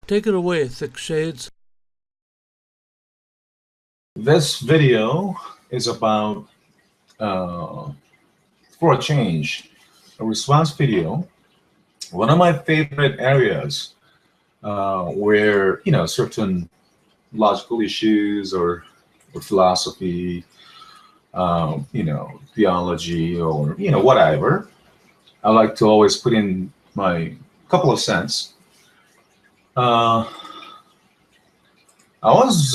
Take it away, ThickShades. This video is about, for a change, a response video. One of my favorite areas where, certain logical issues or philosophy, theology or, whatever, I like to always put in my couple of cents. I was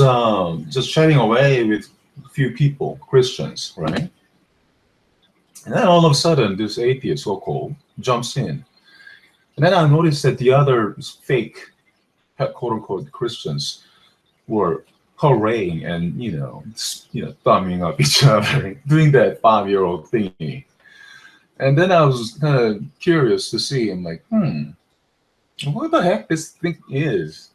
just chatting away with a few people, Christians, right? And then all of a sudden, this atheist, so-called, jumps in. And then I noticed that the other fake, quote-unquote, Christians were hurraying and, thumbing up each other, doing that 5-year-old thingy. And then I was kind of curious to see, I'm like, what the heck this thing is?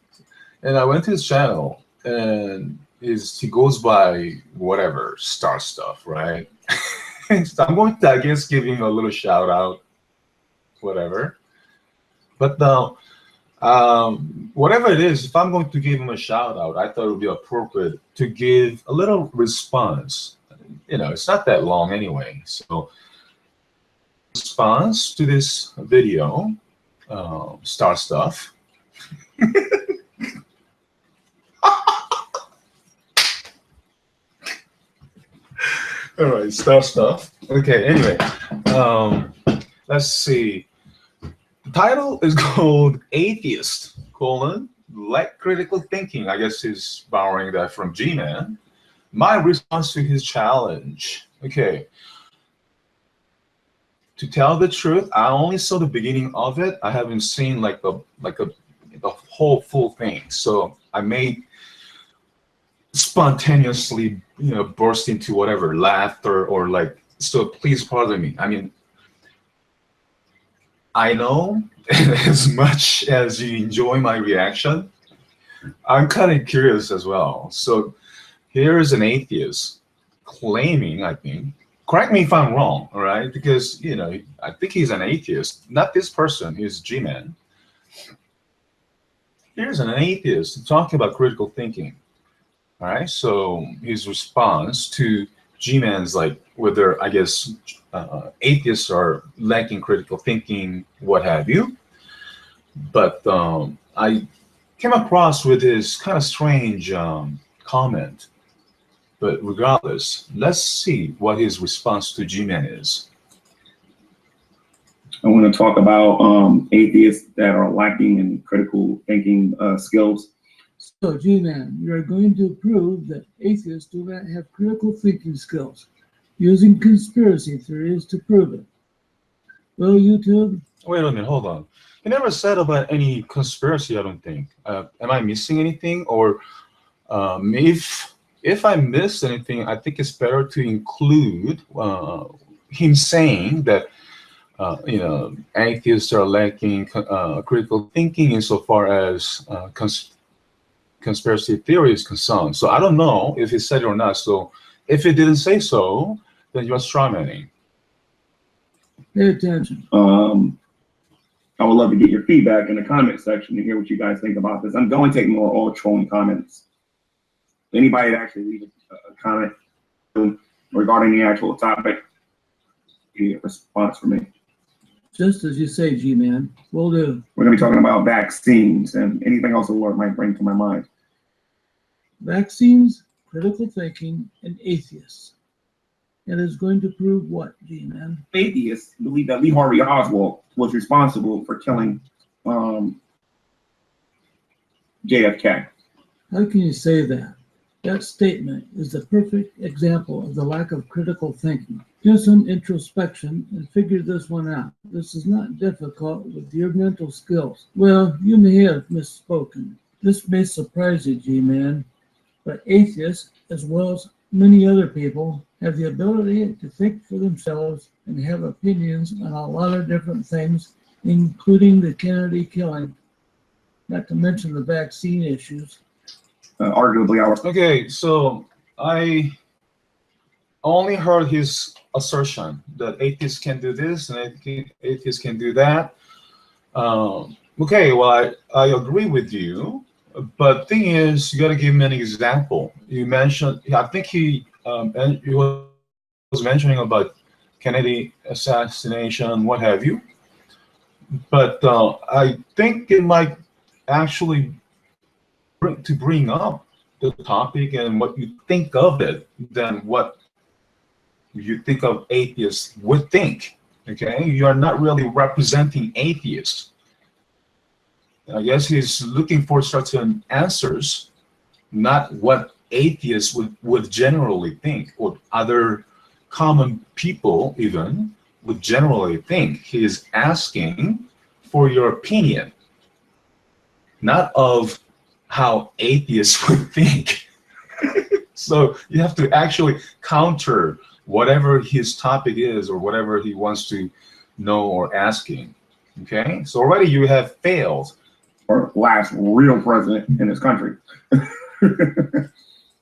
And I went to his channel, and he goes by whatever, star stuff, right? So I'm going to, I guess, give him a little shout out, whatever. But now, whatever it is, if I'm going to give him a shout out, I thought it would be appropriate to give a little response. It's not that long anyway. So, response to this video, star stuff. All right, star stuff. Okay, anyway, let's see. The title is called Atheist, Lack Critical Thinking. I guess he's borrowing that from G-Man. My response to his challenge. Okay. To tell the truth, I only saw the beginning of it. I haven't seen the whole full thing. So I may spontaneously, burst into whatever laughter or so please pardon me. I mean, I know as much as you enjoy my reaction, I'm kind of curious as well. So here is an atheist claiming, I think, correct me if I'm wrong, all right? Because, I think he's an atheist, not this person, he's G-Man. Here's an atheist talking about critical thinking, all right? So his response to G-Man's, whether, I guess, atheists are lacking critical thinking, what have you. But I came across with his kind of strange comment. But regardless, let's see what his response to G-Man is. I want to talk about atheists that are lacking in critical thinking skills. So, G-Man, you're going to prove that atheists do not have critical thinking skills, using conspiracy theories to prove it. Well, YouTube? Wait a minute, hold on. You never said about any conspiracy, I don't think. Am I missing anything? Or if I missed anything, I think it's better to include him saying that atheists are lacking critical thinking insofar as conspiracy theory is concerned. So I don't know if he said it or not. So if he didn't say so, then you're strawmanning. Pay attention. I would love to get your feedback in the comment section to hear what you guys think about this. I'm going to take more all trolling comments. Anybody that actually leave a comment regarding the actual topic, a response from me. Just as you say, G-Man, will do. We're going to be talking about vaccines and anything else the Lord might bring to my mind. Vaccines, critical thinking, and atheists. And is going to prove what, G-Man? Atheists believe that Lee Harvey Oswald was responsible for killing JFK. How can you say that? That statement is the perfect example of the lack of critical thinking. Do some introspection and figure this one out. This is not difficult with your mental skills. Well, you may have misspoken. This may surprise you, G-Man, but atheists, as well as many other people, have the ability to think for themselves and have opinions on a lot of different things, including the Kennedy killing, not to mention the vaccine issues. Arguably, okay, so I only heard his assertion that atheists can do this and atheists can do that. Okay, well, I agree with you, but thing is, you got to give me an example. You mentioned, I think and he was mentioning about Kennedy assassination, what have you. But I think it might actually bring up the topic and what you think of it than what you think of atheists would think. Okay, you are not really representing atheists. I guess he's looking for certain answers, not what atheists would generally think, or other common people even would generally think. He is asking for your opinion, not of how atheists would think. So you have to actually counter whatever his topic is or whatever he wants to know or asking. Okay, so already you have failed. Or last real president in this country.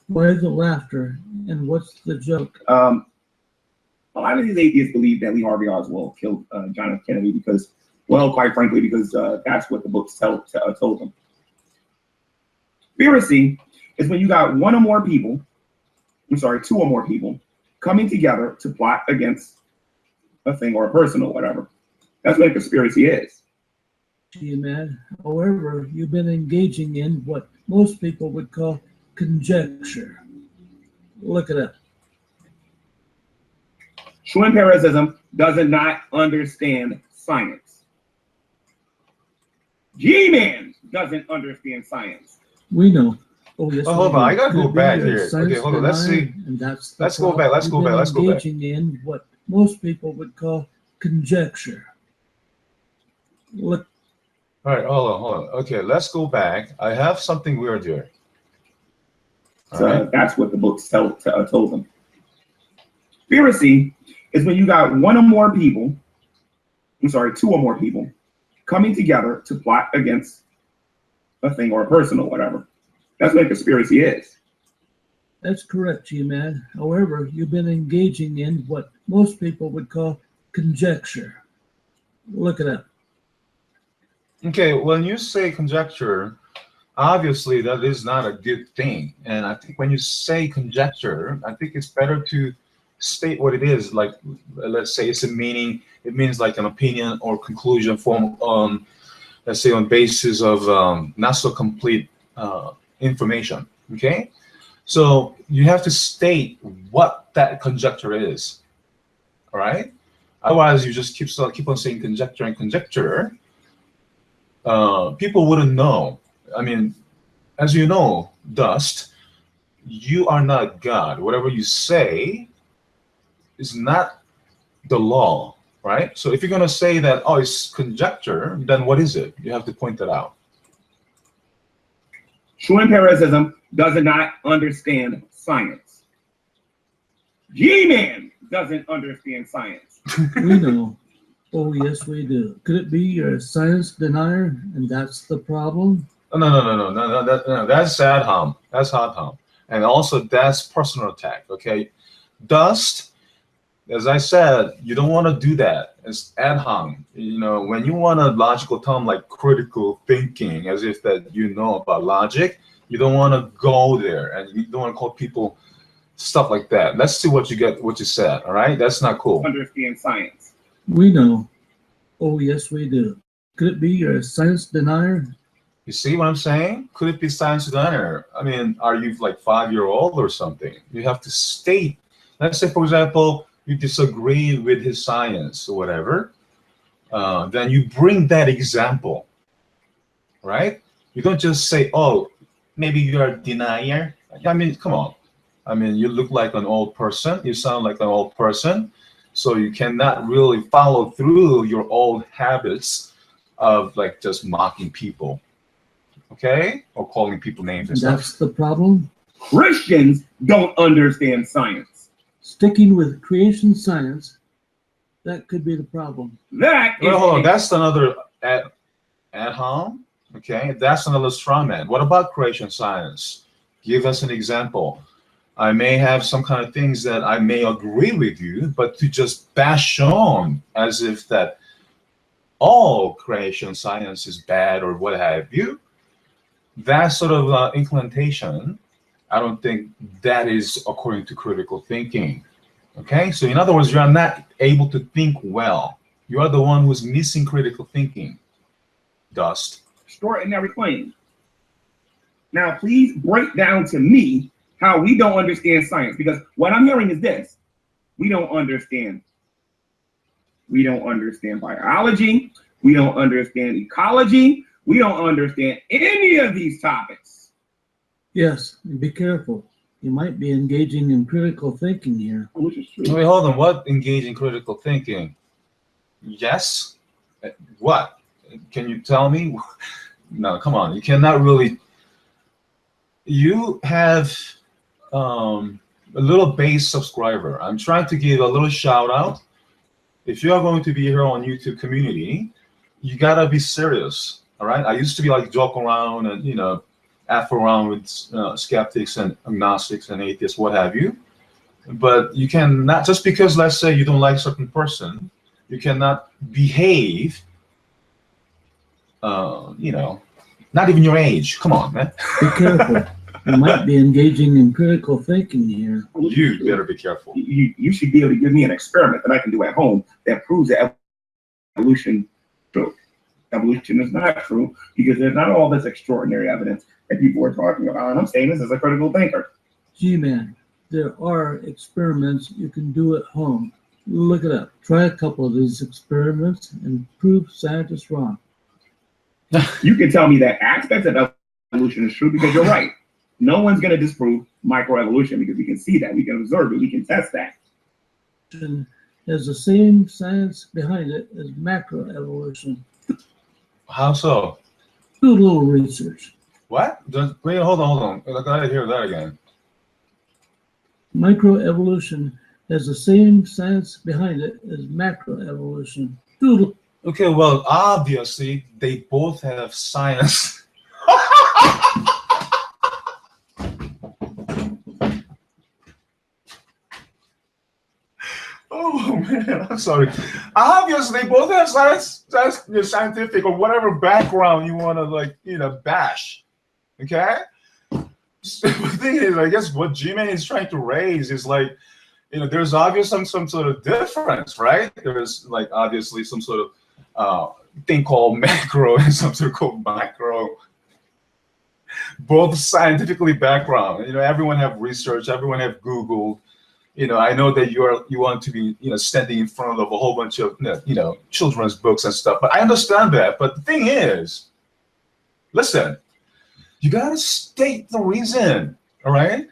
Why the laughter, and what's the joke? A lot of these atheists believe that Lee Harvey Oswald killed John F. Kennedy because, well, quite frankly, because that's what the books told them. Conspiracy is when you got two or more people coming together to plot against a thing or a person or whatever. That's what a conspiracy is. Mad. However, you've been engaging in what most people would call conjecture. Look it up. True empiricism does not understand science. G-Man doesn't understand science. We know. Oh, yes. Hold on, I gotta go back here. Okay, hold on. Let's see. And that's Let's go back. Let's go back. Engaging in what most people would call conjecture. Look. All right, hold on. Okay, let's go back. I have something weird here. So that's what the books told them. Conspiracy is when you got two or more people coming together to plot against a thing or a person or whatever. That's what a conspiracy is. That's correct, G-Man. However, you've been engaging in what most people would call conjecture. Look it up. Okay, when you say conjecture, obviously that is not a good thing. And I think when you say conjecture, I think it's better to state what it is. Like, let's say it's a meaning. It means like an opinion or conclusion formed on, let's say, on basis of not so complete information. Okay, so you have to state what that conjecture is. All right. Otherwise, you just keep on saying conjecture and conjecture. People wouldn't know. I mean, as you know, Dust, you are not God. Whatever you say is not the law, right? So if you're going to say that, oh, it's conjecture, then what is it? You have to point that out. True empiricism does not understand science. G-Man doesn't understand science. We know. Oh, yes, we do. Could it be you're a science denier, and that's the problem? No. That's ad hom. That's hot hom. And also that's personal attack, okay? Dust, as I said, you don't want to do that. It's ad hom. You know, when you want a logical term like critical thinking, as if that you know about logic, you don't want to go there, and you don't want to call people stuff like that. Let's see what you said, all right? That's not cool. Understand science. We know. Oh, yes, we do. Could it be you're a science denier? You see what I'm saying? Could it be science denier? I mean, are you like 5-year-old or something? You have to state. Let's say, for example, you disagree with his science or whatever. Then you bring that example, right? You don't just say, oh, maybe you're a denier. I mean, come on. I mean, you look like an old person. You sound like an old person. So you cannot really follow through your old habits of like just mocking people, okay? Or calling people names and stuff. That's the problem? Christians don't understand science. Sticking with creation science, that could be the problem. That is Well, hold on. That's another ad hom, okay? That's another straw man. What about creation science? Give us an example. I may have some kind of things that I may agree with you, but to just bash on as if that all creation science is bad or what have you. That sort of inclination, I don't think that is according to critical thinking. Okay, so in other words, you are not able to think well. You are the one who's missing critical thinking. Dust. Extraordinary claim. Now, please break down to me how we don't understand science, because what I'm hearing is this: we don't understand. We don't understand biology. We don't understand ecology. We don't understand any of these topics. Yes, and be careful. You might be engaging in critical thinking here. Which is true. Wait, hold on. What engaging critical thinking? Yes. What? Can you tell me? No, come on. You cannot really. You have a little base subscriber. I'm trying to give a little shout out. If you are going to be here on YouTube community, you gotta be serious. All right. I used to be like joke around and F around with skeptics and agnostics and atheists, what have you. But you cannot, just because let's say you don't like a certain person, you cannot behave. Not even your age. Come on, man. Be careful. You might be engaging in critical thinking here. You better be careful. You should be able to give me an experiment that I can do at home that proves that evolution is true. Evolution is not true because there's not all this extraordinary evidence that people are talking about. And I'm saying this as a critical thinker. G-Man, there are experiments you can do at home. Look it up. Try a couple of these experiments and prove scientists wrong. You can tell me that aspects of evolution is true because you're right. No one's going to disprove microevolution because we can see that, we can observe it, we can test that. Has the same science behind it as macroevolution. How so? Do a little research. What? Wait, hold on. I gotta hear that again. Microevolution has the same science behind it as macroevolution. Okay, well, obviously they both have science. Oh man, I'm sorry. Obviously, they both have science, scientific or whatever background you want to bash. Okay. The thing is, I guess what G-Man is trying to raise is there's obviously some sort of difference, right? There's obviously some sort of thing called macro and some sort of called micro. Both scientifically background. Everyone have research. Everyone have Googled. I know that you want to be, standing in front of a whole bunch of, children's books and stuff. But I understand that. But the thing is, listen, you gotta state the reason, all right?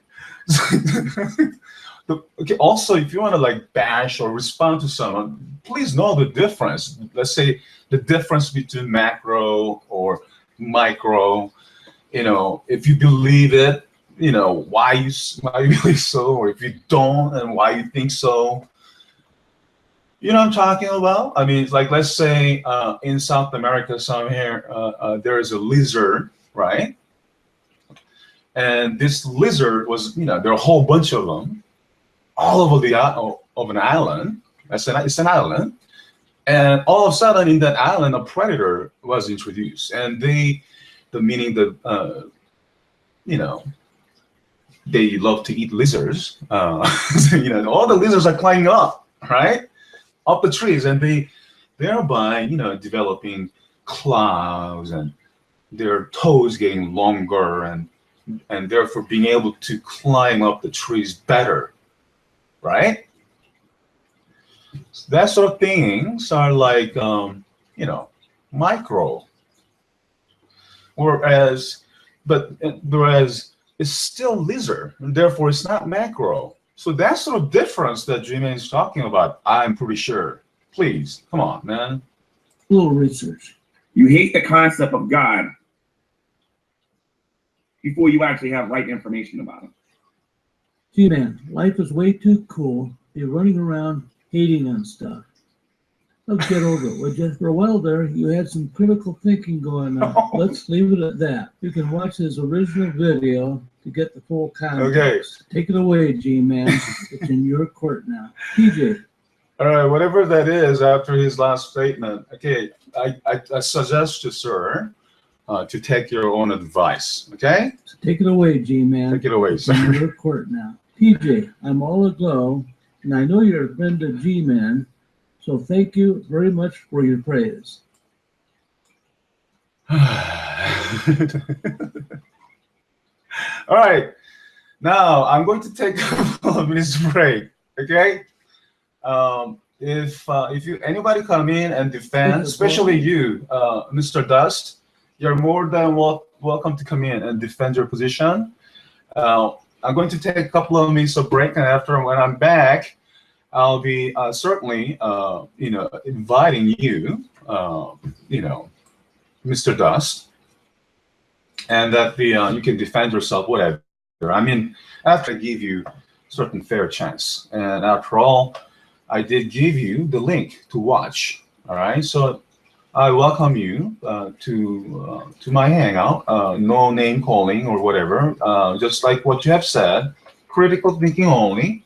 Okay. Also, if you want to bash or respond to someone, please know the difference. Let's say the difference between macro or micro. If you believe it. Why you believe so, or if you don't, and why you think so. You know what I'm talking about? I mean, it's let's say in South America somewhere, there is a lizard, right? And this lizard was, there are a whole bunch of them, all over of an island. It's an island, and all of a sudden in that island, a predator was introduced, and they love to eat lizards. All the lizards are climbing up, right? Up the trees, and they thereby, developing claws and their toes getting longer and therefore being able to climb up the trees better, right? So that sort of things are micro. Whereas it's still lizard, and therefore it's not macro. So that sort of difference that G-Man is talking about, I'm pretty sure. Please, come on, man. A little research. You hate the concept of God before you actually have right information about him. G-Man, life is way too cool. You're running around hating on stuff. Let's get over it, would you? For a while there, you had some critical thinking going on. Let's leave it at that. You can watch his original video to get the full context. Okay. Take it away, G-Man. It's in your court now. TJ. All right, whatever that is after his last statement. Okay, I suggest you, sir, to take your own advice. Okay, So take it away, G-Man. take it away, It's in sir. your court now. TJ, I'm all aglow, and I know you're a friend of G-Man, so thank you very much for your praise. All right, now I'm going to take a couple of minutes break. Okay, if you anybody come in and defend, especially you, Mr. Dust, you're more than welcome to come in and defend your position. I'm going to take a couple of minutes of break, and after when I'm back, I'll be certainly inviting you, Mr. Dust, and that you can defend yourself, whatever. I mean, after I give you certain fair chance, and after all, I did give you the link to watch. All right, so I welcome you to my hangout. No name calling or whatever. Just like what you have said, critical thinking only.